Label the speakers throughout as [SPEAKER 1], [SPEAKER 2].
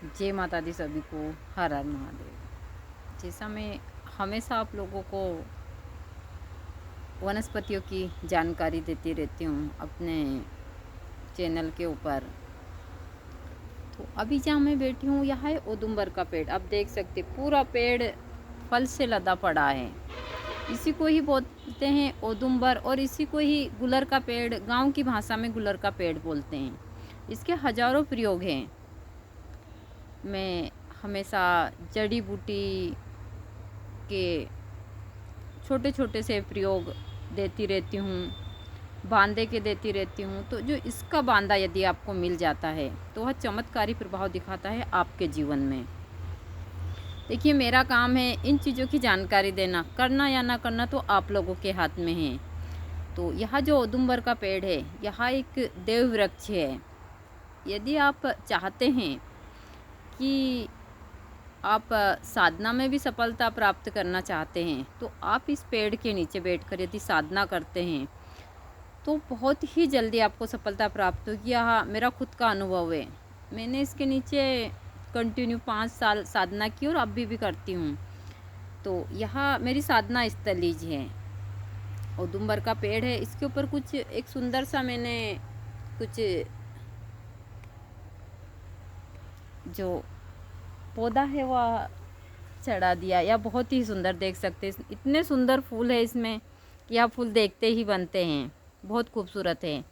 [SPEAKER 1] जय माता दी सभी को। हर हर महादेव। जैसा मैं हमेशा आप लोगों को वनस्पतियों की जानकारी देती रहती हूँ अपने चैनल के ऊपर, तो अभी जहाँ मैं बैठी हूँ यहाँ है औदुंबर का पेड़। आप देख सकते पूरा पेड़ फल से लदा पड़ा है। इसी को ही बोलते हैं औदुंबर, और इसी को ही गुलर का पेड़, गांव की भाषा में गुलर का पेड़ बोलते हैं। इसके हजारों प्रयोग हैं। मैं हमेशा जड़ी बूटी के छोटे छोटे से प्रयोग देती रहती हूँ, बांदे के देती रहती हूँ। तो जो इसका बांदा यदि आपको मिल जाता है तो वह चमत्कारी प्रभाव दिखाता है आपके जीवन में। देखिए, मेरा काम है इन चीज़ों की जानकारी देना, करना या ना करना तो आप लोगों के हाथ में है। तो यहाँ जो औदुंबर का पेड़ है, यहाँ एक देव वृक्ष है। यदि आप चाहते हैं कि आप साधना में भी सफलता प्राप्त करना चाहते हैं, तो आप इस पेड़ के नीचे बैठकर यदि साधना करते हैं तो बहुत ही जल्दी आपको सफलता प्राप्त होगी। यह मेरा खुद का अनुभव है। मैंने इसके नीचे कंटिन्यू 5 साल साधना की और अभी भी करती हूँ। तो यहाँ मेरी साधना स्थलीज है, औदुंबर का पेड़ है। इसके ऊपर कुछ एक सुंदर सा मैंने कुछ जो पौधा है वह चढ़ा दिया। या बहुत ही सुंदर, देख सकते हैं इतने सुंदर फूल है इसमें, यह फूल देखते ही बनते हैं, बहुत खूबसूरत है।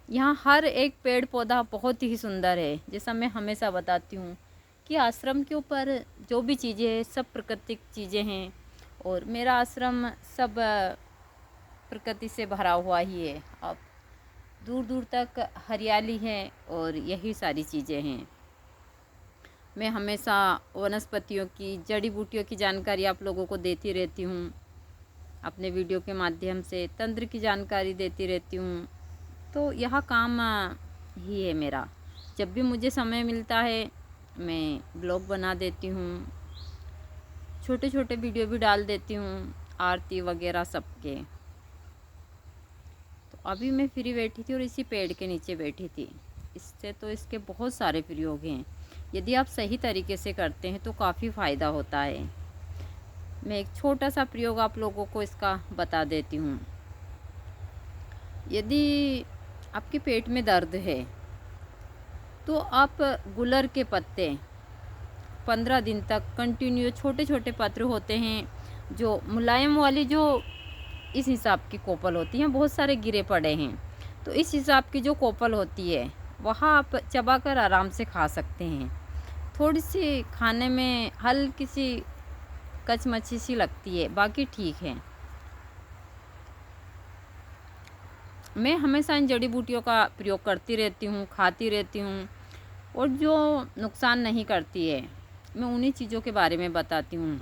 [SPEAKER 1] यहाँ हर एक पेड़ पौधा बहुत ही सुंदर है। जैसा मैं हमेशा बताती हूँ कि आश्रम के ऊपर जो भी चीज़ें हैं सब प्राकृतिक चीज़ें हैं, और मेरा आश्रम सब प्रकृति से भरा हुआ ही है। अब दूर दूर तक हरियाली है और यही सारी चीज़ें हैं। मैं हमेशा वनस्पतियों की, जड़ी बूटियों की जानकारी आप लोगों को देती रहती हूँ। अपने वीडियो के माध्यम से तंत्र की जानकारी देती रहती हूँ। तो यह काम ही है मेरा। जब भी मुझे समय मिलता है मैं ब्लॉग बना देती हूँ, छोटे छोटे वीडियो भी डाल देती हूँ, आरती वगैरह सबके। तो अभी मैं फ्री बैठी थी और इसी पेड़ के नीचे बैठी थी। इससे तो इसके बहुत सारे प्रयोग हैं। यदि आप सही तरीके से करते हैं तो काफ़ी फ़ायदा होता है। मैं एक छोटा सा प्रयोग आप लोगों को इसका बता देती हूँ। यदि आपके पेट में दर्द है तो आप गुलर के पत्ते 15 दिन तक कंटिन्यू, छोटे छोटे पत्र होते हैं जो मुलायम वाली, जो इस हिसाब की कोपल होती हैं, बहुत सारे गिरे पड़े हैं, तो इस हिसाब की जो कोपल होती है वहाँ आप चबाकर आराम से खा सकते हैं। थोड़ी सी खाने में हल्की सी कचमची सी लगती है, बाकी ठीक है। मैं हमेशा इन जड़ी बूटियों का प्रयोग करती रहती हूँ, खाती रहती हूँ, और जो नुकसान नहीं करती है मैं उन्हीं चीज़ों के बारे में बताती हूँ।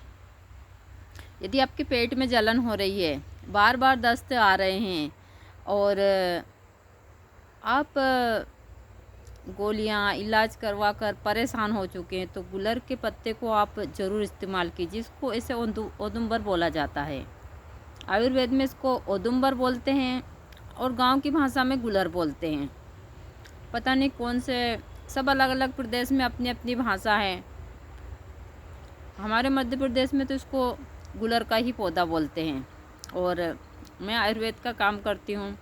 [SPEAKER 1] यदि आपके पेट में जलन हो रही है, बार बार दस्त आ रहे हैं, और आप गोलियाँ इलाज करवा कर परेशान हो चुके हैं, तो गुलर के पत्ते को आप ज़रूर इस्तेमाल कीजिए। इसको ऐसे औदुंबर बोला जाता है। आयुर्वेद में इसको औदुंबर बोलते हैं और गांव की भाषा में गुलर बोलते हैं। पता नहीं कौन से, सब अलग अलग प्रदेश में अपनी अपनी भाषा है। हमारे मध्य प्रदेश में तो इसको गुलर का ही पौधा बोलते हैं। और मैं आयुर्वेद का काम करती हूँ,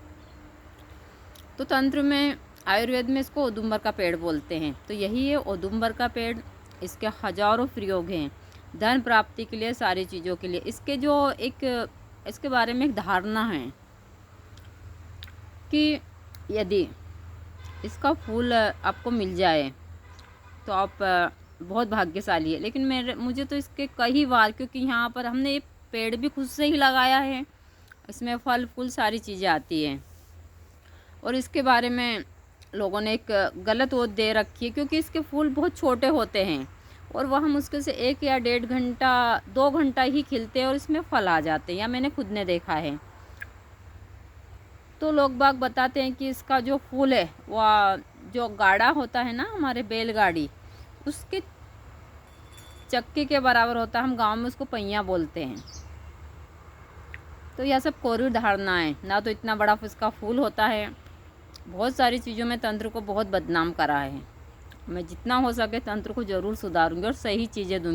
[SPEAKER 1] तो तंत्र में, आयुर्वेद में इसको औदुंबर का पेड़ बोलते हैं। तो यही है औदुंबर का पेड़। इसके हजारों प्रयोग हैं, धन प्राप्ति के लिए, सारी चीज़ों के लिए। इसके जो एक, इसके बारे में एक धारणा है कि यदि इसका फूल आपको मिल जाए तो आप बहुत भाग्यशाली है। लेकिन मुझे तो इसके कई बार, क्योंकि यहाँ पर हमने ये पेड़ भी खुद से ही लगाया है, इसमें फल फूल सारी चीज़ें आती हैं, और इसके बारे में लोगों ने एक गलत वो दे रखी है, क्योंकि इसके फूल बहुत छोटे होते हैं और वह मुश्किल से 1 या 1.5 घंटा 2 घंटा ही खिलते हैं और इसमें फल आ जाते हैं, या मैंने खुद ने देखा है। तो लोग बाग बताते हैं कि इसका जो फूल है वह जो गाढ़ा होता है ना, हमारे बैलगाड़ी, उसके चक्के के बराबर होता है। हम गांव में उसको पहिया बोलते हैं। तो यह सब कोरी धारणा है ना। तो इतना बड़ा इसका फूल होता है, बहुत सारी चीज़ों में तंत्र को बहुत बदनाम करा है। मैं जितना हो सके तंत्र को ज़रूर सुधारूंगी और सही चीज़ें दूंगी।